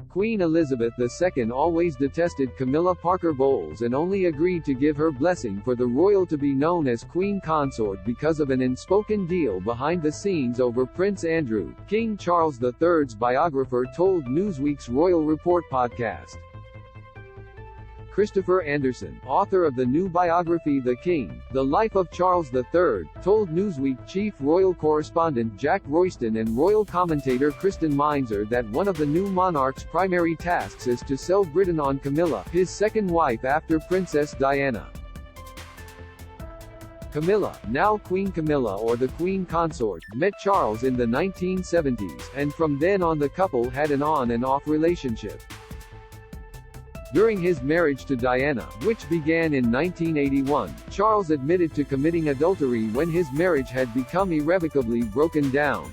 Queen Elizabeth II always detested Camilla Parker Bowles and only agreed to give her blessing for the royal to be known as Queen Consort because of an unspoken deal behind the scenes over Prince Andrew, King Charles III's biographer told Newsweek's Royal Report podcast. Christopher Andersen, author of the new biography The King, The Life of Charles III, told Newsweek chief royal correspondent Jack Royston and royal commentator Kristen Meinzer that one of the new monarch's primary tasks is to sell Britain on Camilla, his second wife after Princess Diana. Camilla, now Queen Camilla or the Queen Consort, met Charles in the 1970s, and from then on the couple had an on and off relationship. During his marriage to Diana, which began in 1981, Charles admitted to committing adultery when his marriage had become irrevocably broken down.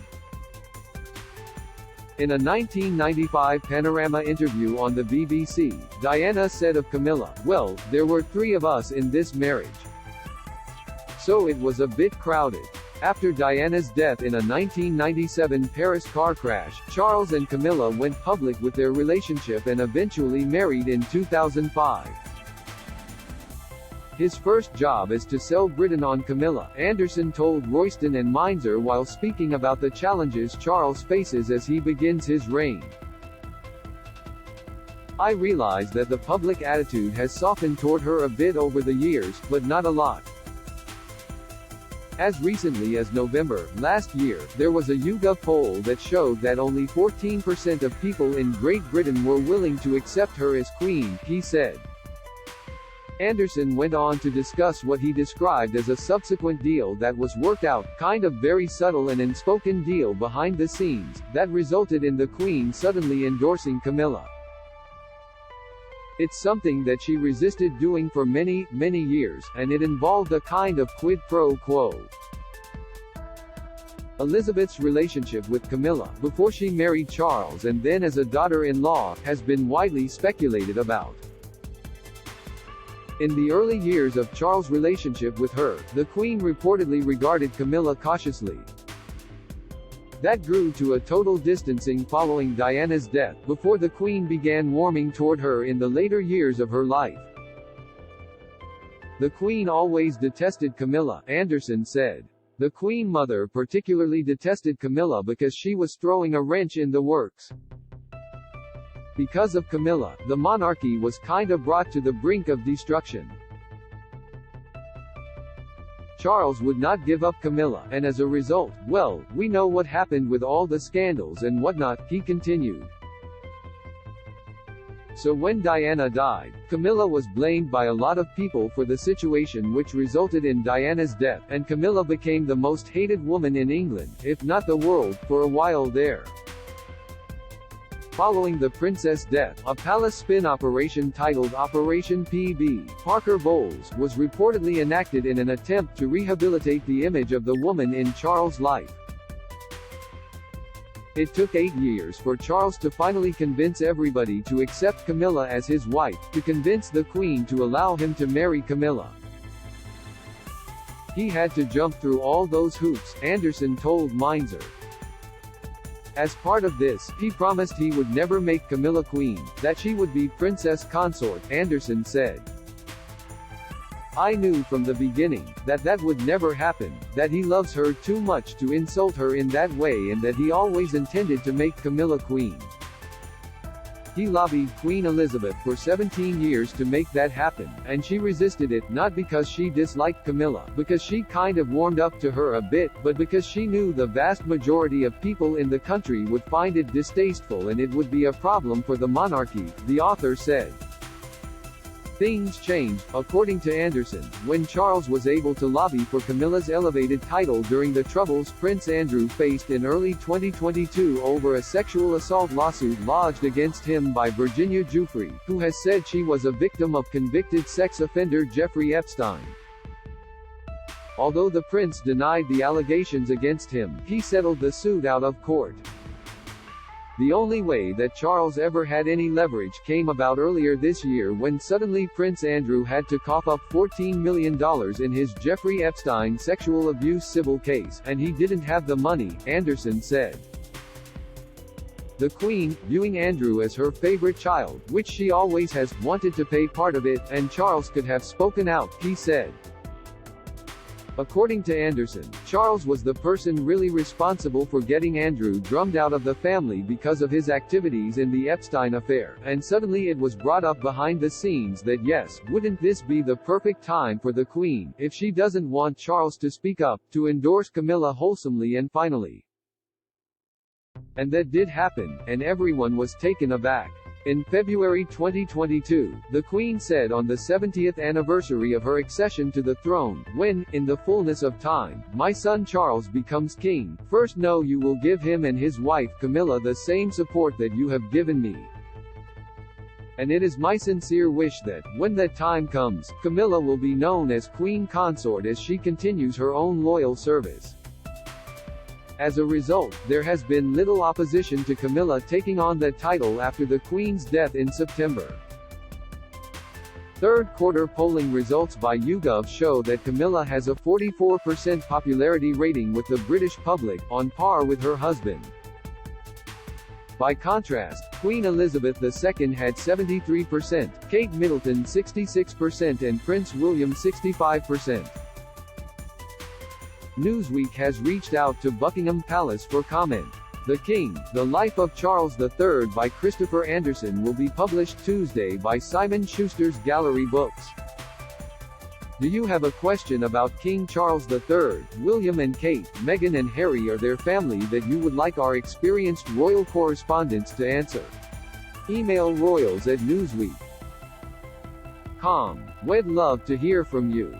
In a 1995 Panorama interview on the BBC, Diana said of Camilla, "Well, there were 3 of us in this marriage. So it was a bit crowded." After Diana's death in a 1997 Paris car crash, Charles and Camilla went public with their relationship and eventually married in 2005. His first job is to sell Britain on Camilla, Andersen told Royston and Meinzer while speaking about the challenges Charles faces as he begins his reign. "I realize that the public attitude has softened toward her a bit over the years, but not a lot. As recently as November, last year, there was a YouGov poll that showed that only 14% of people in Great Britain were willing to accept her as queen," he said. Andersen went on to discuss what he described as a subsequent deal that was worked out, kind of very subtle and unspoken deal behind the scenes, that resulted in the Queen suddenly endorsing Camilla. "It's something that she resisted doing for many, many years, and it involved a kind of quid pro quo." Elizabeth's relationship with Camilla, before she married Charles and then as a daughter-in-law, has been widely speculated about. In the early years of Charles' relationship with her, the Queen reportedly regarded Camilla cautiously. That grew to a total distancing following Diana's death, before the Queen began warming toward her in the later years of her life. "The Queen always detested Camilla," Andersen said. "The Queen Mother particularly detested Camilla because she was throwing a wrench in the works. Because of Camilla, the monarchy was kinda brought to the brink of destruction. Charles would not give up Camilla, and as a result, well, we know what happened with all the scandals and whatnot," he continued. So when Diana died, Camilla was blamed by a lot of people for the situation, which resulted in Diana's death, and Camilla became the most hated woman in England, if not the world, for a while there. Following the princess' death, a palace spin operation titled Operation PB, Parker Bowles, was reportedly enacted in an attempt to rehabilitate the image of the woman in Charles' life. It took 8 years for Charles to finally convince everybody to accept Camilla as his wife, to convince the Queen to allow him to marry Camilla. "He had to jump through all those hoops," Andersen told Meinzer. As part of this, he promised he would never make Camilla queen, that she would be Princess Consort, Andersen said. "I knew from the beginning that that would never happen, that he loves her too much to insult her in that way and that he always intended to make Camilla queen. He lobbied Queen Elizabeth for 17 years to make that happen, and she resisted it, not because she disliked Camilla, because she kind of warmed up to her a bit, but because she knew the vast majority of people in the country would find it distasteful and it would be a problem for the monarchy," the author said. Things changed, according to Andersen, when Charles was able to lobby for Camilla's elevated title during the troubles Prince Andrew faced in early 2022 over a sexual assault lawsuit lodged against him by Virginia Giuffre, who has said she was a victim of convicted sex offender Jeffrey Epstein. Although the prince denied the allegations against him, he settled the suit out of court. The only way that Charles ever had any leverage came about earlier this year when suddenly Prince Andrew had to cough up $14 million in his Jeffrey Epstein sexual abuse civil case, and he didn't have the money, Andersen said. The Queen, viewing Andrew as her favorite child, which she always has, wanted to pay part of it, and Charles could have spoken out, he said. According to Andersen, Charles was the person really responsible for getting Andrew drummed out of the family because of his activities in the Epstein affair, and suddenly it was brought up behind the scenes that yes, wouldn't this be the perfect time for the Queen, if she doesn't want Charles to speak up, to endorse Camilla wholesomely and finally. And that did happen, and everyone was taken aback. In February 2022, the Queen said on the 70th anniversary of her accession to the throne, "When, in the fullness of time, my son Charles becomes king, first know you will give him and his wife Camilla the same support that you have given me. And it is my sincere wish that, when that time comes, Camilla will be known as Queen Consort as she continues her own loyal service." As a result, there has been little opposition to Camilla taking on that title after the Queen's death in September. Third quarter polling results by YouGov show that Camilla has a 44% popularity rating with the British public, on par with her husband. By contrast, Queen Elizabeth II had 73%, Kate Middleton 66% and Prince William 65%. Newsweek has reached out to Buckingham Palace for comment. The King, The Life of Charles III by Christopher Andersen will be published Tuesday by Simon Schuster's Gallery Books. Do you have a question about King Charles III, William and Kate, Meghan and Harry or their family that you would like our experienced royal correspondents to answer? Email royals@newsweek.com. We'd love to hear from you.